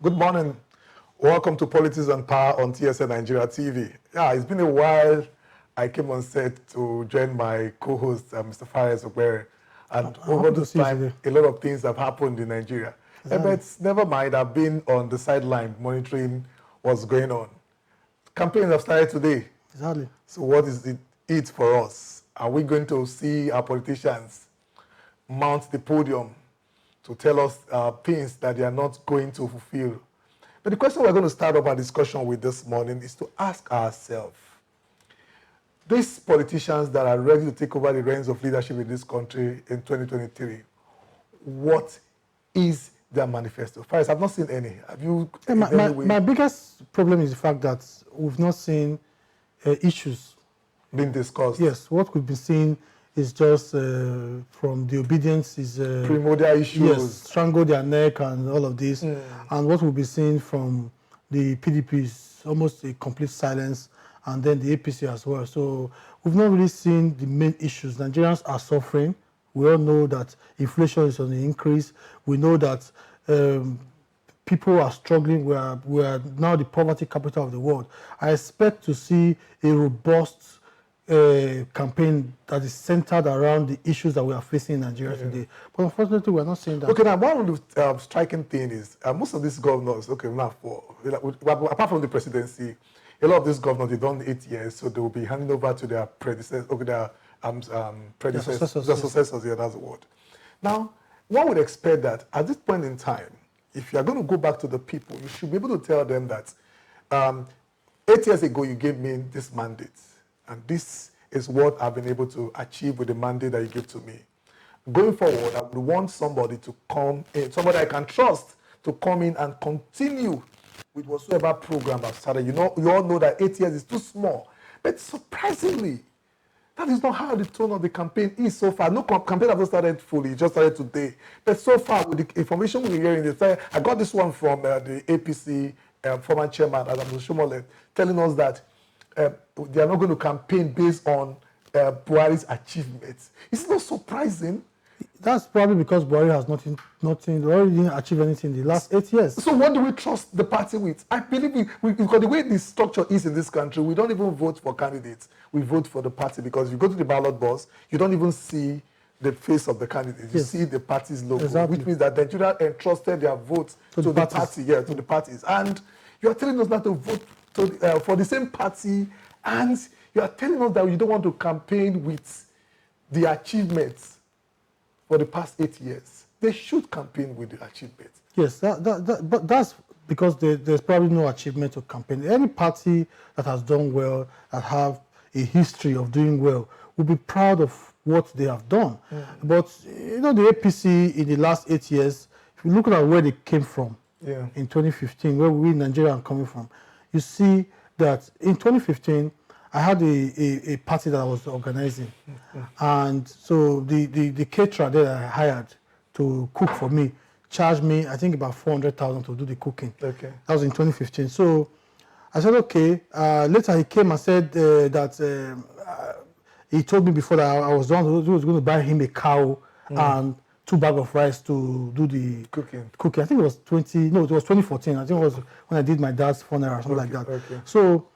Good morning. Welcome to Politics and Power on TSLNIGERIA TV. Yeah, it's been a while. I came on set to join my co-host, Mr. Fares Ogbere. And over this time, a lot of things have happened in Nigeria. Exactly. But never mind, I've been on the sideline monitoring what's going on. Campaigns have started today. Exactly. So what is it for us? Are we going to see our politicians mount the podium to tell us things that they are not going to fulfill? But the question we're going to start off our discussion with this morning is to ask ourselves, these politicians that are ready to take over the reins of leadership in this country in 2023, what is their manifesto? First, I've not seen any. Have you? My biggest problem is the fact that we've not seen issues being discussed. Yes, what we've been seeing is just from the obedience is primordial issues. Yes, strangle their neck and all of this. And what we'll be seeing from the PDP is almost a complete silence, and then the APC as well. So we've not really seen the main issues. Nigerians are suffering. We all know that inflation is on the increase. We know that people are struggling. We are now the poverty capital of the world. I expect to see a robust campaign that is centered around the issues that we are facing in Nigeria today. But unfortunately, we're not seeing that. Okay, now one of the striking thing is most of these governors, apart from the presidency, a lot of these governors, they've done 8 years, so they will be handing over to their predecessors, successors, yeah, that's the word. Now, one would expect that at this point in time, if you are going to go back to the people, you should be able to tell them that 8 years ago, you gave me this mandate. And this is what I've been able to achieve with the mandate that you give to me. Going forward, I would want somebody to come in, somebody I can trust to come in and continue with whatsoever program I've started. You all know that 8 years is too small. But surprisingly, that is not how the tone of the campaign is so far. No campaign hasn't started fully, it just started today. But so far, with the information we're hearing, I got this one from the APC former chairman, Adam Shomole, telling us that they are not going to campaign based on Buhari's achievements. It's not surprising. That's probably because Buhari has nothing, already didn't achieve anything in the last 8 years. So what do we trust the party with? I believe because the way the structure is in this country, we don't even vote for candidates. We vote for the party, because if you go to the ballot box, you don't even see the face of the candidate. You see the party's logo, which means that Nigeria entrusted their votes to the party, to the parties. And you are telling us not to vote for the same party, and you are telling us that you don't want to campaign with the achievements for the past 8 years. They should campaign with the achievements. Yes, but that's because there's probably no achievement to campaign. Any party that has done well, that have a history of doing well, will be proud of what they have done. But the APC in the last 8 years, if you look at where they came from in 2015, where we in Nigeria are coming from, you see that in 2015, I had a party that I was organizing. And so the caterer that I hired to cook for me charged me, I think, about 400,000 to do the cooking. Okay. That was in 2015. So I said, okay. Later he came and said that he told me before that I was going to buy him a cow and 2 bags of rice to do the cooking. I think it was 2014. I think it was when I did my dad's funeral or something like that. Okay. So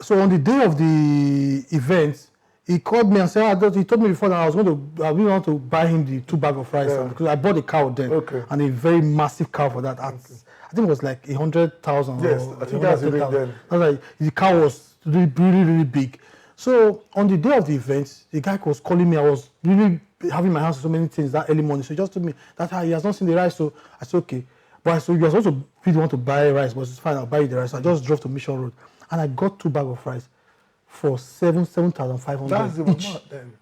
on the day of the event, he called me and said, he told me before that I really want to buy him the 2 bags of rice because I bought a cow then, and a very massive cow for that. I think it was like 100,000. Yes, I think that's the then. Like, the cow was really, really, really big. So on the day of the event, the guy was calling me. I was really having my hands on so many things that early morning. So he just told me that he has not seen the rice. So I said, okay. But so you also really want to buy rice, but it's fine, I'll buy you the rice. So I just drove to Mission Road and I got 2 bags of rice for 7,500 each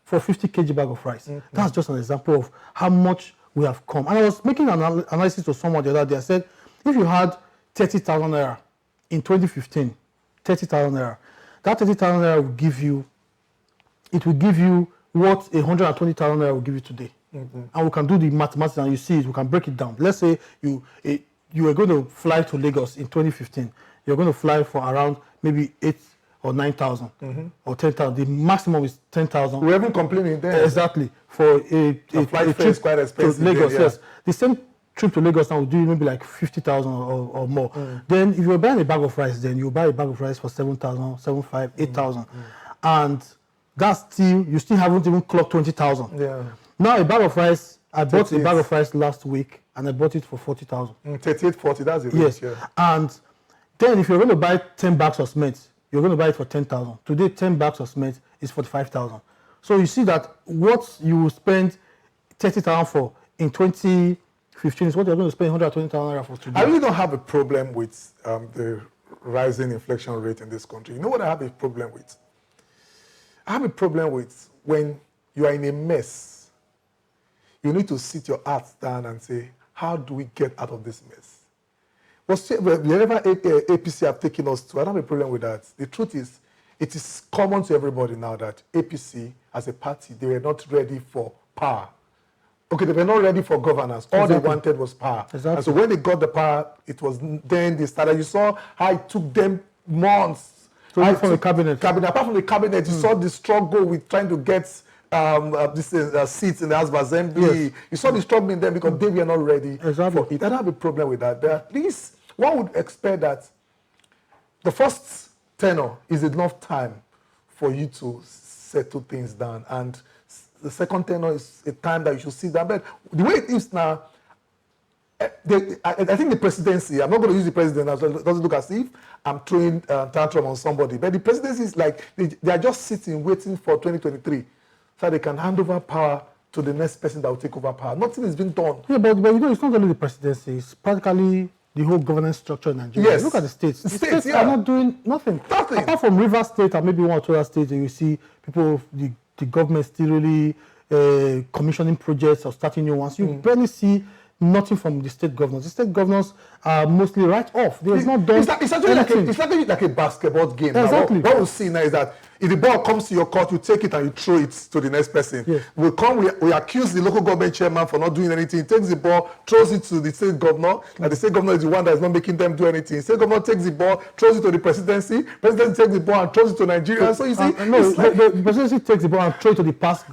for 50 kg bag of rice. That's just an example of how much we have come. And I was making an analysis to someone the other day. I said, if you had 30,000 naira in 2015, 30,000 naira, that 30,000 naira will give you what 120,000 naira will give you today. And we can do the mathematics and you see it, we can break it down. Let's say you are going to fly to Lagos in 2015. You're going to fly for around maybe 8,000 or 9,000 or 10,000. The maximum is 10,000. We're even complaining there. Exactly. For a flight fare is quite expensive to Lagos, then, yes. The same trip to Lagos now will do maybe like 50,000 or more. Then if you're buying a bag of rice, then you buy a bag of rice for 7,000, 7,500, 8,000. And that's still, you still haven't even clocked 20,000. Yeah. Now a bag of rice, I bought 38. a bag of rice last week and I bought it for 40,000. 38, 40, that's the Yes. range, yeah. And then if you're going to buy 10 bags of cement, you're going to buy it for 10,000. Today, 10 bags of cement is 45,000. So you see that what you will spend 30,000 for in 2015 is what you're going to spend 120,000 for today. I really don't have a problem with the rising inflation rate in this country. You know what I have a problem with? I have a problem with when you are in a mess, you need to sit your ass down and say, how do we get out of this mess? Wherever APC have taken us to, I don't have a problem with that. The truth is, it is common to everybody now that APC, as a party, they were not ready for power. Okay, they were not ready for governance. All they wanted was power. Exactly. And so when they got the power, it was then they started. You saw how it took them months. Apart from the cabinet. Apart from the cabinet, you saw the struggle with trying to get seats in the House of Assembly. Yes. You saw the struggle in them because they were not ready Exactly. for it. I don't have a problem with that. But at least one would expect that the first tenure is enough time for you to settle things down, and the second tenure is a time that you should sit down. But the way it is now, I think the presidency, I'm not going to use the president as well, it doesn't look as if I'm throwing tantrum on somebody, but the presidency is like, they are just sitting, waiting for 2023, so they can hand over power to the next person that will take over power. Nothing is being done. Yeah, but you know, it's not only the presidency, it's practically the whole governance structure in Nigeria. Yes. Look at the states. The States, states yeah. are not doing nothing. Apart from Rivers State and maybe one or two other states, you see people, the government still really commissioning projects or starting new ones. You barely see nothing from the state governors. The state governors are mostly right off. They have not done It's actually like a basketball game. Exactly. Now, what we'll see now is that if the ball comes to your court, you take it and you throw it to the next person. Yes. We accuse the local government chairman for not doing anything. He takes the ball, throws it to the state governor, and the state governor is the one that is not making them do anything. The state governor takes the ball, throws it to the presidency takes the ball and throws it to Nigeria. So you see, the presidency takes the ball and throws it to the past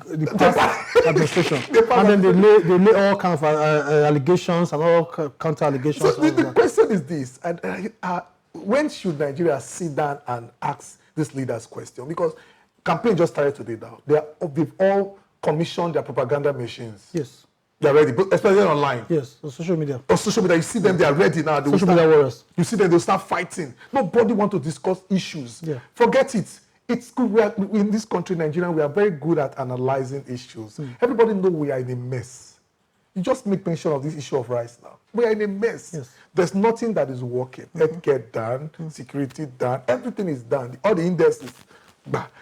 administration. And then they lay all kind of allegations and all counter allegations. So the question is this, and when should Nigeria sit down and ask this leader's question? Because campaign just started today now. They've all commissioned their propaganda machines. Yes. They're ready, especially online. Yes, on social media. On social media, you see them, they are ready now. Social media warriors. You see them, they'll start fighting. Nobody wants to discuss issues. Yeah. Forget it. It's good. In this country, Nigeria, we are very good at analyzing issues. Everybody knows we are in a mess. You just make mention of this issue of rice now. We are in a mess. Yes. There's nothing that is working. Healthcare down, security down, everything is down. All the indexes.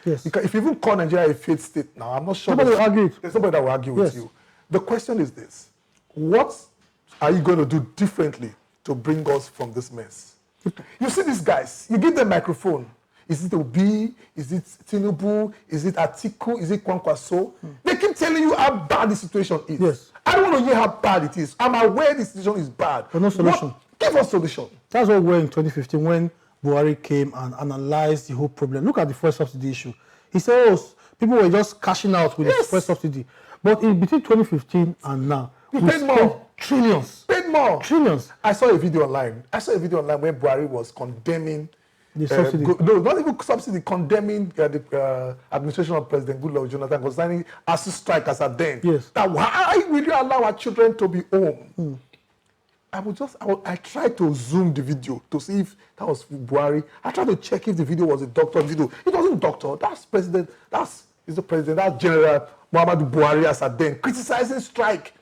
Yes. If you even call Nigeria a failed state now, I'm not sure. Nobody will argue. There's nobody that will argue with you. The question is this: what are you going to do differently to bring us from this mess? You see these guys, you give them microphone. Is it Obi? Is it Tinubu? Is it Atiku? Is it Kwankwaso? They keep telling you how bad the situation is. Yes. I don't want to hear how bad it is. I'm aware the situation is bad. But no solution. Give us solution. That's what we were in 2015 when Buhari came and analyzed the whole problem. Look at the fuel subsidy issue. He said, oh, people were just cashing out with the fuel subsidy. But in between 2015 and now, we paid more. Trillions. Paid more. Trillions. I saw a video online. Where Buhari was condemning the subsidy. No, not even subsidy, condemning the administration of President Goodluck Jonathan concerning ASU strike as at then. Yes. That why will you allow our children to be home? I tried to zoom the video to see if that was Buhari. I tried to check if the video was a doctor video. It wasn't doctor. That's president. That's the president. That's General Muhammadu Buhari as at then criticizing strike.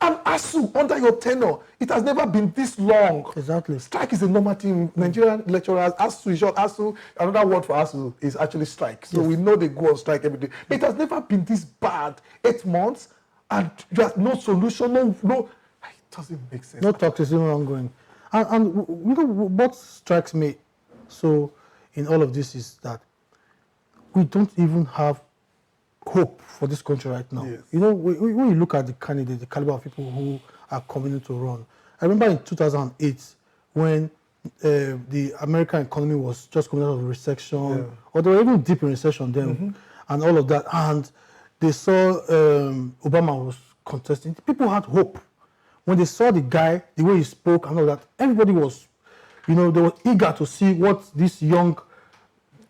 And ASU, under your tenure, it has never been this long. Exactly. Strike is a normal thing. Nigerian lecturers, ASU, short ASU, another word for ASU is actually strike. So we know they go on strike every day. But it has never been this bad. 8 months, and you have no solution, no. It doesn't make sense. No talk is even ongoing. And you know what strikes me so in all of this is that we don't even have hope for this country right now. Yes. You know, when you look at the candidates, the caliber of people who are coming to run. I remember in 2008 when the American economy was just coming out of recession, or they were even deep in recession then, and all of that. And they saw Obama was contesting. People had hope. when they saw the guy, the way he spoke and all that, everybody was, they were eager to see what this young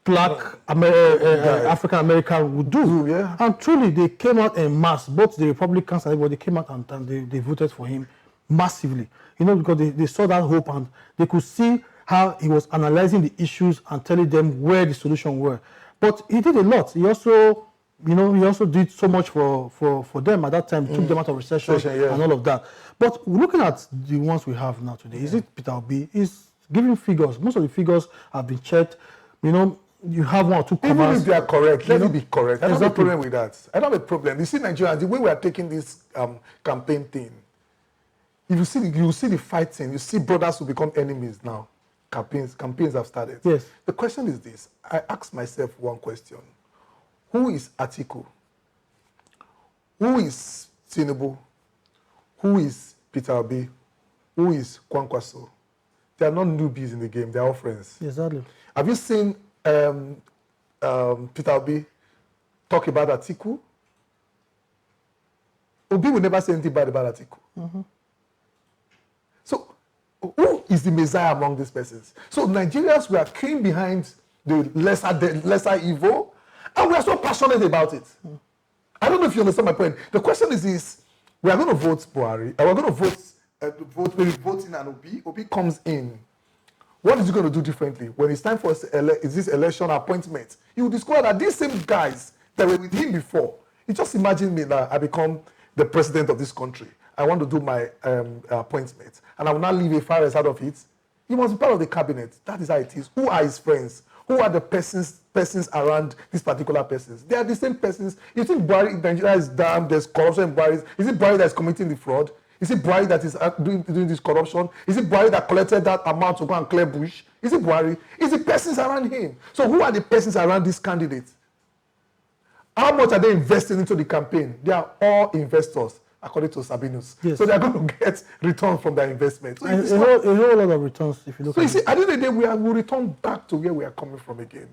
black African American would do. Yeah. And truly, they came out en masse, both the Republicans and everybody came out and they voted for him massively. Because they saw that hope and they could see how he was analyzing the issues and telling them where the solution were. But he did a lot. He also, he also did so much for them at that time, took them out of recession and all of that. But looking at the ones we have now today, is it Peter Obi? He's giving figures. Most of the figures have been checked. You have one or two comments. Even if they are correct, let it be correct. I don't have a problem with that. I don't have a problem. You see, Nigerians, the way we are taking this campaign thing, if you see the fighting, you see brothers who become enemies now. Campaigns have started. Yes. The question is this. I ask myself one question. Who is Atiku? Who is Tinubu? Who is Peter Obi? Who is Kwankwaso? They are not newbies in the game. They are all friends. Exactly. Have you seen Peter Obi talk about Atiku? Obi will never say anything bad about Atiku. Mm-hmm. So, who is the Messiah among these persons? So, Nigerians were queuing behind the lesser evil, and we are so passionate about it. Mm. I don't know if you understand my point. The question is this: we are going to vote Buhari, and we're going to vote in, and Obi comes in. What is he going to do differently? When it's time for this election appointment, you will discover that these same guys that were with him before, you just imagine me that I become the president of this country. I want to do my appointment, and I will not leave a fire out of it. He must be part of the cabinet. That is how it is. Who are his friends? Who are the persons around these particular persons? They are the same persons. You think Buhari in Nigeria is damn, there's corruption in Buhari. Is it Buhari that is committing the fraud? Is it Buhari that is doing this corruption? Is it Buhari that collected that amount to go and clear bush? Is it Buhari? Is it persons around him? So who are the persons around this candidate? How much are they investing into the campaign? They are all investors, according to Sabinus. Yes. So they are going to get returns from their investment. So a whole lot of returns, if you look at it. So you see, at the end of the day, we will return back to where we are coming from again.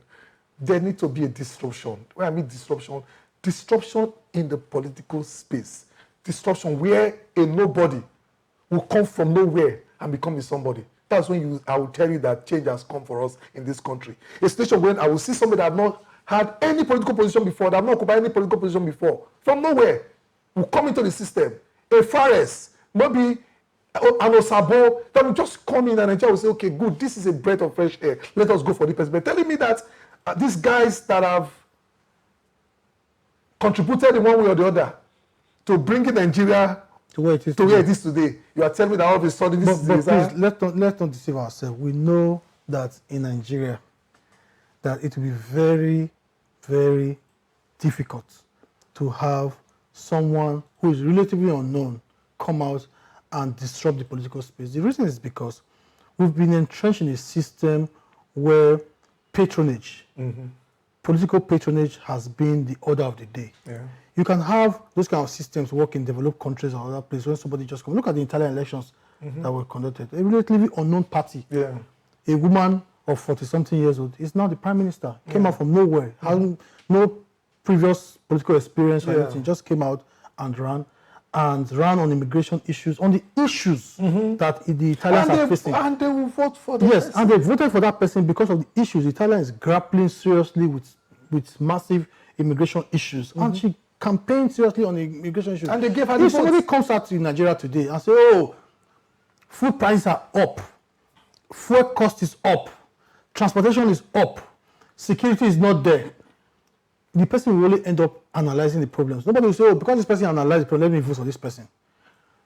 There needs to be a disruption. When I mean disruption in the political space. Disruption where a nobody will come from nowhere and become a somebody. That's when I will tell you that change has come for us in this country. A situation when I will see somebody that have not had any political position before, that have not occupied any political position before, from nowhere, will come into the system. A Fares, maybe an Osabo, that will just come in and Nigeria will say, okay, good, this is a breath of fresh air. Let us go for the person. But telling me that these guys that have contributed in one way or the other to bringing Nigeria to where it is today. You are telling me that all of a sudden this is... But please, let's not deceive ourselves. We know that in Nigeria, that it will be very, very difficult to have someone who is relatively unknown come out and disrupt the political space. The reason is because we've been entrenched in a system where patronage, political patronage has been the order of the day. Yeah. You can have those kind of systems work in developed countries or other places when somebody just comes. Look at the Italian elections that were conducted. A relatively unknown party, a woman of 40-something years old, is now the prime minister. Came out from nowhere, having no previous political experience or anything, just came out and ran on immigration issues, on the issues that the Italians are facing. And they will vote for the person. And they voted for that person because of the issues. The Italian is grappling seriously with massive immigration issues. And she campaigned seriously on the immigration issues. And they gave her the If somebody comes out to Nigeria today and say, oh, food prices are up, fuel cost is up, transportation is up, security is not there, the person will really end up analyzing the problems. Nobody will say, oh, because this person analyzed the problem, let me vote for this person.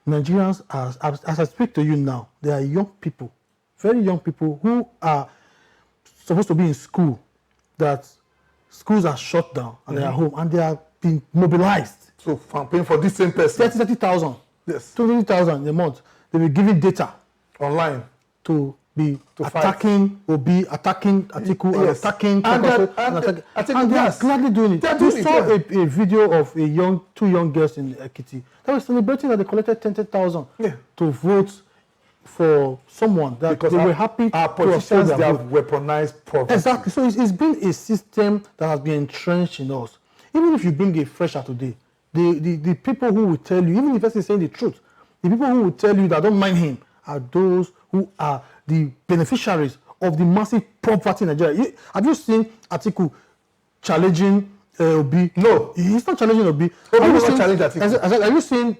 Nigerians, as I speak to you now, they are young people, very young people who are supposed to be in school, that schools are shut down and they are home and they are being mobilized. So campaign for this same person. 30,000. Yes. 20,000 a month. They will be giving data online to be attacking Atiku, attacking and they are gladly doing it. We saw a video of two young girls in Ekiti that were celebrating that they collected 10,000 to vote for someone that because they were happy our politicians they have weaponized poverty. Exactly. So it's been a system that has been entrenched in us. Even if you bring a fresher today, the people who will tell you, even if the person is saying the truth, The people who will tell you that don't mind him are those who are the beneficiaries of the massive poverty in Nigeria. Have you seen Atiku challenging Obi? No. He's not challenging Obi. Obi will not challenge Atiku. Have you seen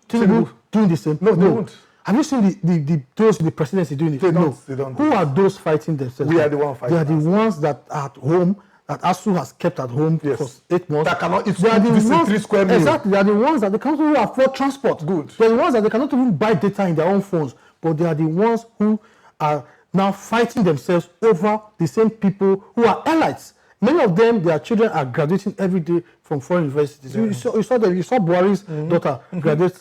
Tinubu doing the same? No, they won't. Have you seen those in the presidency doing it? They No. don't. Who are those fighting themselves? We are the ones fighting. They are the ones that are at home, that ASU has kept at home for 8 months. That cannot eat They are the ones, 3 square meal. exactly. They are the ones that they cannot even afford transport. Good. They are the ones that they cannot even buy data in their own phones. But they are the ones who are now fighting themselves over the same people who are elites. Many of them, their children are graduating every day from foreign universities. Yeah. You saw Buhari's daughter graduate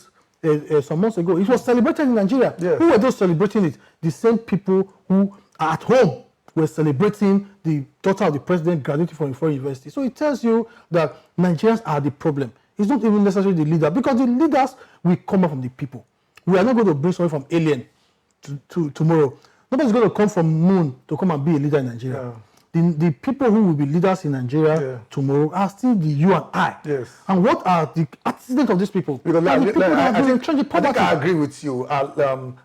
some months ago. It was celebrated in Nigeria. Yes. Who were those celebrating it? The same people who are at home were celebrating the daughter of the president graduating from a foreign university. So it tells you that Nigerians are the problem. It's not even necessarily the leader, because the leaders will come up from the people. We are not going to bring someone from alien to tomorrow. Nobody's going to come from moon to come and be a leader in Nigeria. Yeah. The people who will be leaders in Nigeria tomorrow are still the you and I. Yes. And what are the antecedents of these people? Because I think I agree with you.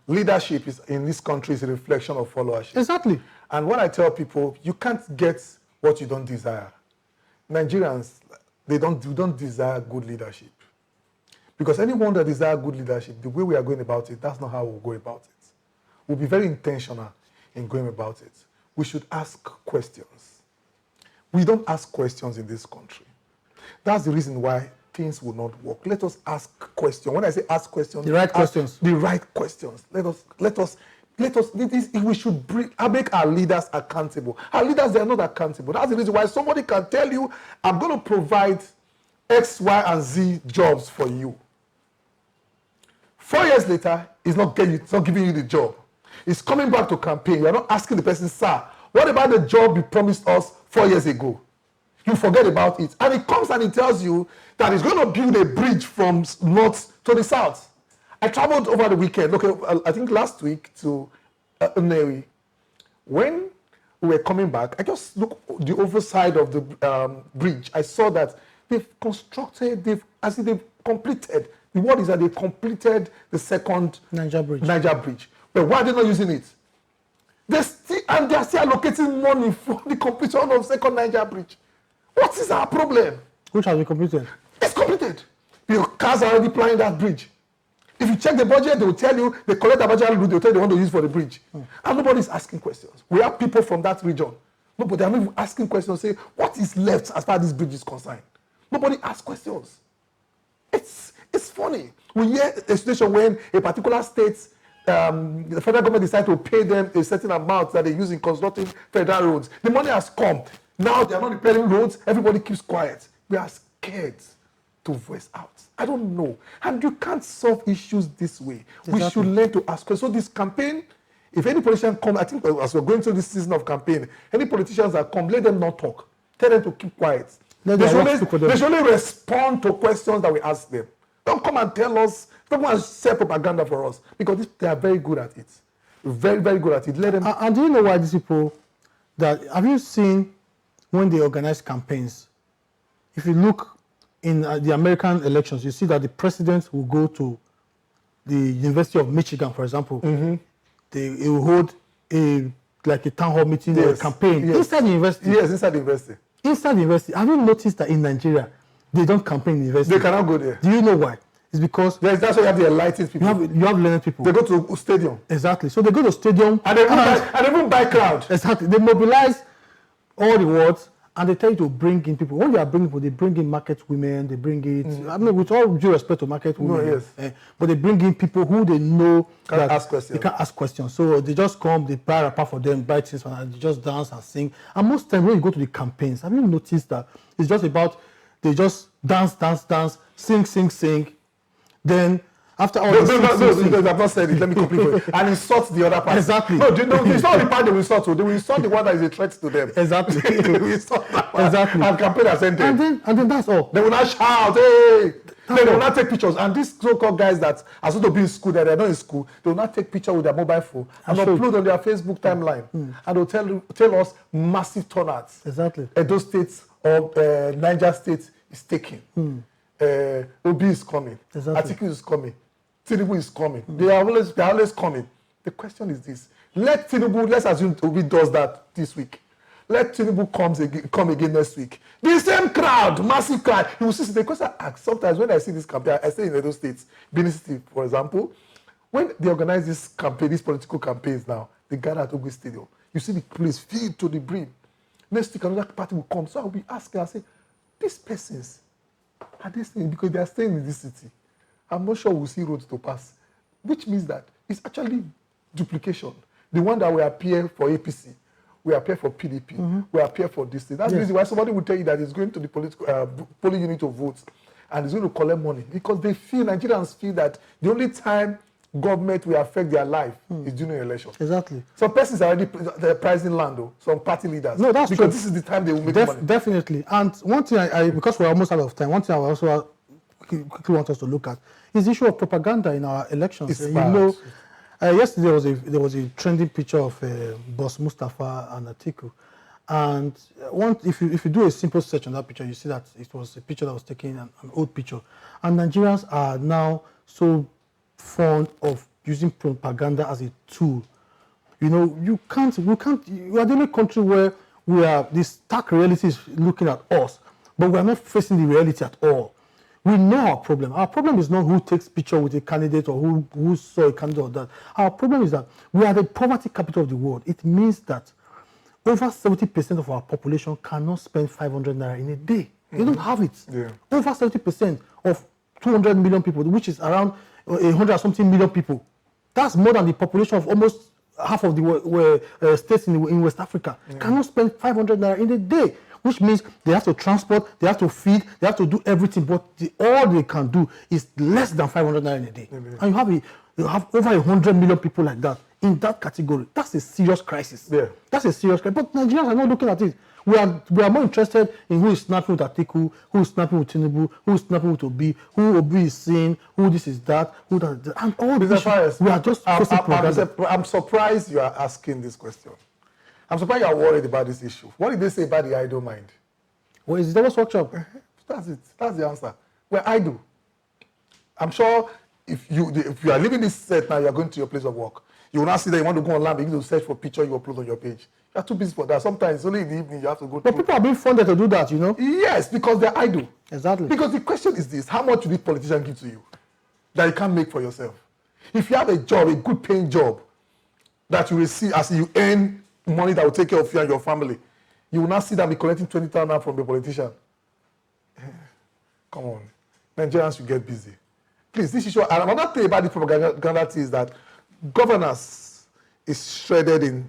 Leadership in this country is a reflection of followership. Exactly. And when I tell people, you can't get what you don't desire. Nigerians, we don't desire good leadership. Because anyone that desires good leadership, the way we are going about it, that's not how we'll go about it. We'll be very intentional in going about it. We should ask questions. We don't ask questions in this country. That's the reason why things will not work. Let us ask questions. When I say ask questions, the right questions. The right questions. Let us. We should make our leaders accountable. Our leaders, they are not accountable. That's the reason why somebody can tell you, I'm going to provide X, Y, and Z jobs for you. 4 years later, it's not giving you the job. It's coming back to campaign. You're not asking the person, sir, what about the job you promised us 4 years ago? You forget about it. And it comes and it tells you that it's going to build a bridge from north to the south. I traveled over the weekend, I think last week, to Nnewi. When we were coming back, I just looked the overside of the bridge. I saw that they've completed. The word is that they completed the second Niger Bridge. But why are they not using it? They are still allocating money for the completion of second Niger Bridge. What is our problem? Which has been completed? It's completed. The cars are already planning that bridge. If you check the budget, they will tell you they collect the budget, they will tell you they want to use for the bridge. And nobody is asking questions. We have people from that region. Nobody are not even asking questions, say, what is left as far as this bridge is concerned? Nobody asks questions. It's funny. We hear a situation when a particular state, the federal government decide to pay them a certain amount that they use in constructing federal roads. The money has come. Now they are not repairing roads. Everybody keeps quiet. We are scared to voice out. I don't know. And you can't solve issues this way. Exactly. We should learn to ask questions. So this campaign, if any politician comes, I think as we're going through this season of campaign, any politicians that come, let them not talk. Tell them to keep quiet. They should only respond to questions that we ask them. Don't come and tell us, don't come and say propaganda for us, because they are very good at it. Very, very good at it. Let them. And do you know why these people, have you seen when they organize campaigns? If you look in the American elections, you see that the president will go to the University of Michigan, for example. Mm-hmm. They will hold a town hall meeting or a campaign inside the university. Yes, inside the university. Inside the university. Have you noticed that in Nigeria, they don't campaign in the university? They cannot go there. Do you know why? It's because that's why you have the enlightened people. You have learned people. They go to a stadium. Exactly. So they go to stadium and they even buy crowd. Exactly. They mobilize all the words and they tell you to bring in people. When they are bringing people, they bring in market women, they bring it. I mean, with all due respect to market women, yes. But they bring in people who they know they can't ask questions. So they just come, they buy a wrapper for them, buy things, and they just dance and sing. And most times when you go to the campaigns, have you noticed that it's just about they just dance, sing. Then after all I've not said it. Let me complete for you. And insult the other person. Exactly. No, it's not the part they will insult to. They will insult the one that is a threat to them. Exactly. They will insult that one. Exactly. And campaign has ended. And then that's all. They will not shout, hey! They will not take pictures. And these so-called guys that are supposed to be in school, that they're not in school, they will not take pictures with their mobile phone and upload on their Facebook timeline. And they'll tell us massive turnouts. Exactly. Edo State or Niger State is taken. Obi is coming, Exactly. Atiku is coming, Tinubu is coming. They are always coming. The question is this: let Tinubu, let's assume Obi does that this week. Let Tinubu come again next week. The same crowd, massive crowd. You will see the question I ask sometimes when I see this campaign. I stay in Edo States, Benin City, for example. When they organize this campaign, these political campaigns now, they gather at Ogun Stadium. You see the place filled to the brim. Next week, another party will come. So I'll be asking, I say, these persons, are they staying? Because they are staying in this city. I'm not sure we'll see roads to pass. Which means that it's actually duplication. The one that will appear for APC, we appear for PDP, we appear for this thing. That's the reason why somebody will tell you that he's going to the political polling unit to vote and he's going to collect money. Because they feel, Nigerians feel that the only time government will affect their life is during election. Exactly. Some persons are already they're pricing land, though. Some party leaders. No, that's because true. This is the time they will make money. Definitely. And one thing I because we're almost out of time, one thing I also quickly want us to look at is the issue of propaganda in our elections. It's You bad. know, yesterday there was a trending picture of Boss Mustafa and Atiku, and if you do a simple search on that picture, you see that it was a picture that was taken, an old picture, and Nigerians are now so fond of using propaganda as a tool. You know, we are the only country where the stark reality is looking at us, but we are not facing the reality at all. We know our problem. Our problem is not who takes picture with a candidate or who saw a candidate or that. Our problem is that we are the poverty capital of the world. It means that over 70% of our population cannot spend 500 naira in a day. They don't have it. Yeah. Over 70% of 200 million people, which is around 100 something million people. That's more than the population of almost half of the states in West Africa. Cannot spend 500 naira in a day, which means they have to transport, they have to feed, they have to do everything, but all they can do is less than 500 naira in a day. And you have over 100 million people like that in that category. That's a serious crisis. Yeah. That's a serious crisis. But Nigerians are not looking at it. We are more interested in who is snapping with Atiku, who is snapping with Tinubu, who is snapping with Obi, who Obi is saying, who this is that, who that, and all these issues. We are just I'm surprised you are asking this question. I'm surprised you are worried about this issue. What did they say about the idle mind? Well, it's the devil's workshop. That's it. That's the answer. We're idle. I'm sure if you are leaving this set now, you are going to your place of work. You will not see that you want to go online, begin to search for picture you upload on your page. You are too busy for that. Sometimes only in the evening you have to go. But people are being funded to do that, you know. Yes, because they're idle. Exactly. Because the question is this: how much will this politician give to you that you can't make for yourself? If you have a job, a good paying job, that you receive as you earn money that will take care of you and your family, you will not see them be collecting 20,000 from a politician. Come on, Nigerians should get busy. Please, this issue. And another thing about the propaganda is that governance is shredded in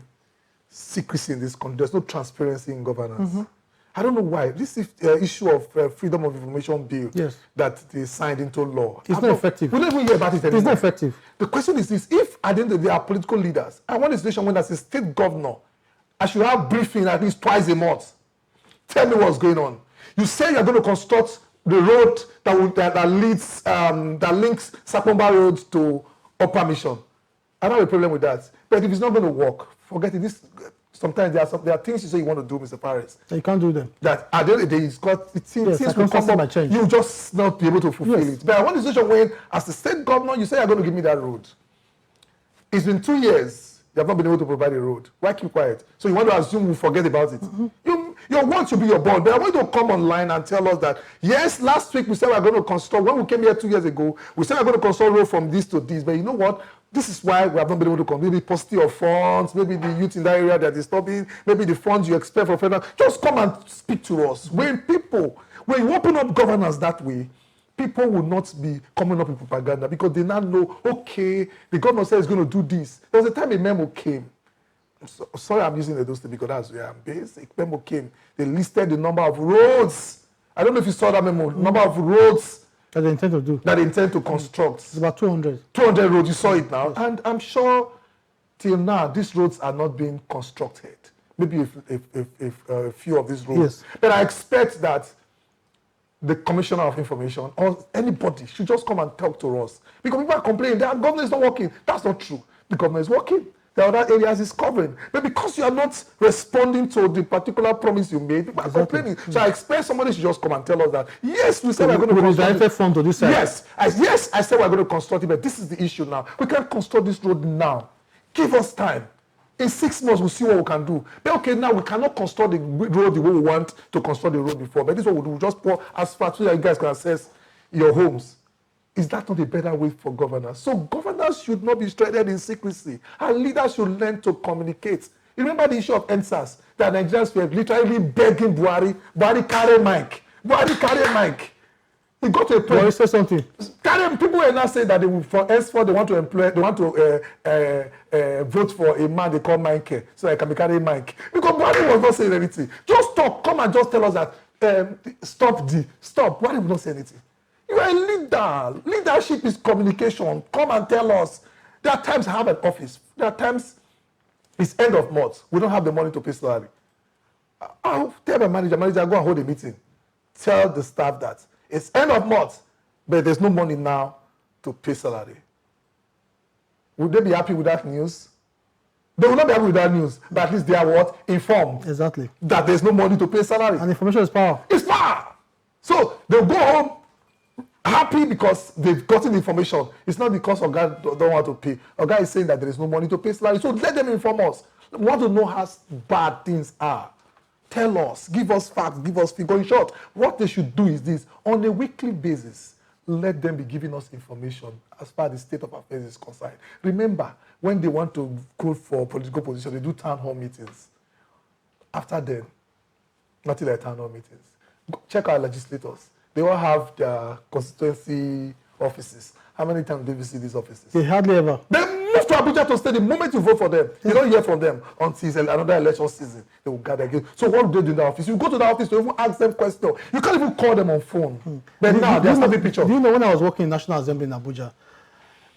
secrecy in this country. There's no transparency in governance. I don't know why. This issue of freedom of information bill that they signed into law. It's not effective. We don't even hear about it anymore. It's not effective. The question is this: if at the end of the day, our political leaders, I want a situation when as a state governor, I should have briefing at least twice a month. Tell me what's going on. You say you're going to construct the road that links Sakomba Road to Upper Mission. I don't have a problem with that. But if it's not going to work, forget it. Sometimes there are things you say you want to do, Mr. Paris. You can't do them. That at the end of the day, things will come up. Change. You just not be able to fulfill it. But I want a situation when, as the state governor, you say you're going to give me that road. It's been 2 years. You have not been able to provide a road. Why keep quiet? So you want to assume we'll forget about it. Your word should be your bond. But I want you to come online and tell us that, yes, last week we said we're going to construct, when we came here 2 years ago, we said we're going to construct road from this to this. But you know what? This is why we have not been able to come. Maybe paucity of funds, maybe the youth in that area that is stopping, maybe the funds you expect from federal. Just come and speak to us. When you open up governance that way, people will not be coming up with propaganda because they now know, okay, the governor says he's going to do this. There was a time a memo came. Sorry, I'm using those things because that's where I'm based. A memo came. They listed the number of roads. I don't know if you saw that memo. Number of roads that they intend to do. That they intend to construct. It's about 200. 200 roads. You saw it now. Yes. And I'm sure till now, these roads are not being constructed. Maybe a few of these roads. Yes. But I expect that the Commissioner of Information or anybody should just come and talk to us. Because people are complaining that government is not working. That's not true. The government is working. the other areas is covering. But because you are not responding to the particular promise you made, people are complaining. So I expect somebody should just come and tell us that, yes, we said we're going to construct it. From to this side. Yes, I said we're going to construct it, but this is the issue now. We can't construct this road now. Give us time. In 6 months, we'll see what we can do. But okay, now we cannot construct the road the way we want to construct the road before. But this is what we'll do. We'll just pour asphalt so that you guys can access your homes. Is that not a better way for governors? So governors should not be shredded in secrecy. And leaders should learn to communicate. You remember the issue of NSAS? That Nigerians were literally begging Buhari carry mic. Buhari carry mic. He got to a point. Buhari said something. People were now saying that they want to vote for a man they call Mike, so I can be carrying Mike. Because Buhari was not saying anything. Just talk. Come and just tell us that stop. Buhari will not say anything. You are a leader. Leadership is communication. Come and tell us. There are times I have an office. There are times it's end of month. We don't have the money to pay salary. I'll tell my manager, go and hold a meeting. Tell the staff that it's end of month, but there's no money now to pay salary. Would they be happy with that news? They will not be happy with that news, but at least they are what? Informed. Exactly. That there's no money to pay salary. And information is power. It's power. So they'll go home happy because they've gotten the information. It's not because Oga don't want to pay. Oga is saying that there is no money to pay salary. So let them inform us. We want to know how bad things are. Tell us, give us facts, give us figure. In short, what they should do is this. On a weekly basis, let them be giving us information as far as the state of affairs is concerned. Remember, when they want to go for political position, they do town hall meetings. After then, nothing like town hall meetings. Check our legislators. They all have their constituency offices. How many times do you visit these offices? They hardly ever. They move to Abuja to stay. The moment you vote for them, you don't hear from them until another election season. They will gather again. So what do they do in the office? You go to the office to even ask them questions. You can't even call them on phone. But now they are snapping pictures. Do you know when I was working in National Assembly in Abuja,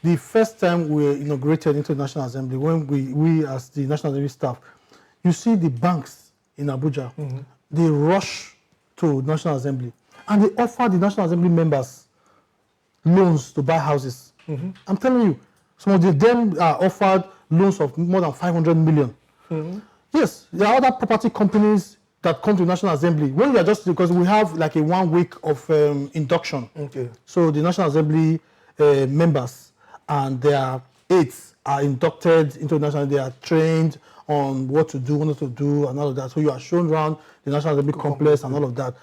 the first time we were inaugurated into the National Assembly, when we as the National Assembly staff, you see the banks in Abuja, they rush to National Assembly. And they offer the National Assembly members loans to buy houses. I'm telling you, some of them are offered loans of more than 500 million. Yes, there are other property companies that come to National Assembly. When we are just, because we have like a 1 week of induction. Okay. So the National Assembly members and their aides are inducted into the National Assembly. They are trained on what to do, what not to do, and all of that. So you are shown around the National Assembly complex and all of that.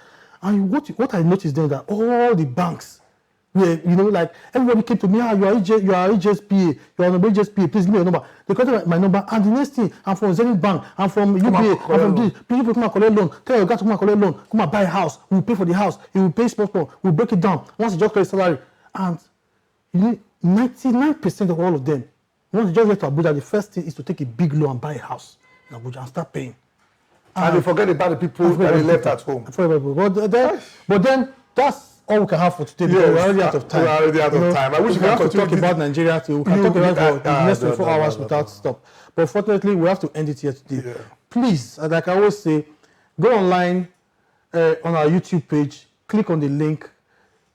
And what I noticed then that all the banks were, like everybody came to me, you are HSPA, you are on HSPA, please give me your number. They got my number, and the next thing, I'm from Zenith Bank, I'm from UBA, I'm from this, people come and collect loan, tell your guy to come and collect loan, come and buy a house, we'll pay for the house, he will pay small, we'll break it down, once you just collect salary. And 99% of all of them, once you just get to Abuja, the first thing is to take a big loan and buy a house in Abuja and start paying. And they forget about the people that they left at home. But then that's all we can have for today. Yes, we're already out of time. We're already out of time. I wish we have to talk about Nigeria too. We can talk about for the next 24 hours without stop. But fortunately, we have to end it here today. Yeah. Please, like I always say, go online on our YouTube page, click on the link,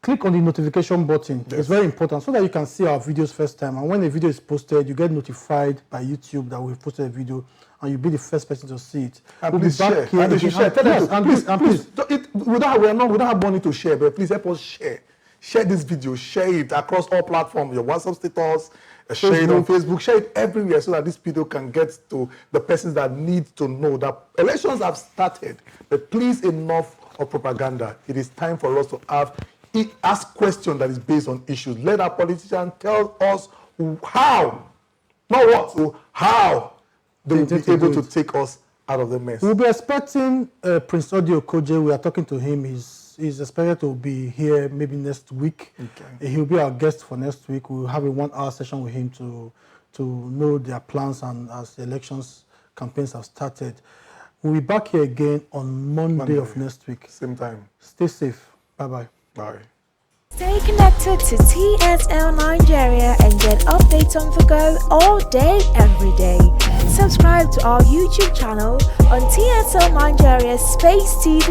click on the notification button. Yes. It's very important so that you can see our videos first time. And when a video is posted, you get notified by YouTube that we've posted a video, and you'll be the first person to see it. And we'll please be back share. Here. And they should share. Tell them to, please. We don't have money to share, but please help us share. Share this video. Share it across all platforms. Your WhatsApp status. Share it on Facebook. Share it everywhere so that this video can get to the persons that need to know that elections have started. But please, enough of propaganda. It is time for us to ask questions that is based on issues. Let our politicians tell us how, not what, how they will be able to take us out of the mess. We'll be expecting Prince Audio Koje. We are talking to him. He's expected to be here maybe next week. Okay. He'll be our guest for next week. We'll have a 1-hour session with him to know their plans, and as the elections campaigns have started. We'll be back here again on Monday of next week. Same time. Stay safe. Bye-bye. Bye. Stay connected to TSL Nigeria and get updates on the go all day, every day. Subscribe to our YouTube channel on TSL Nigeria Space TV.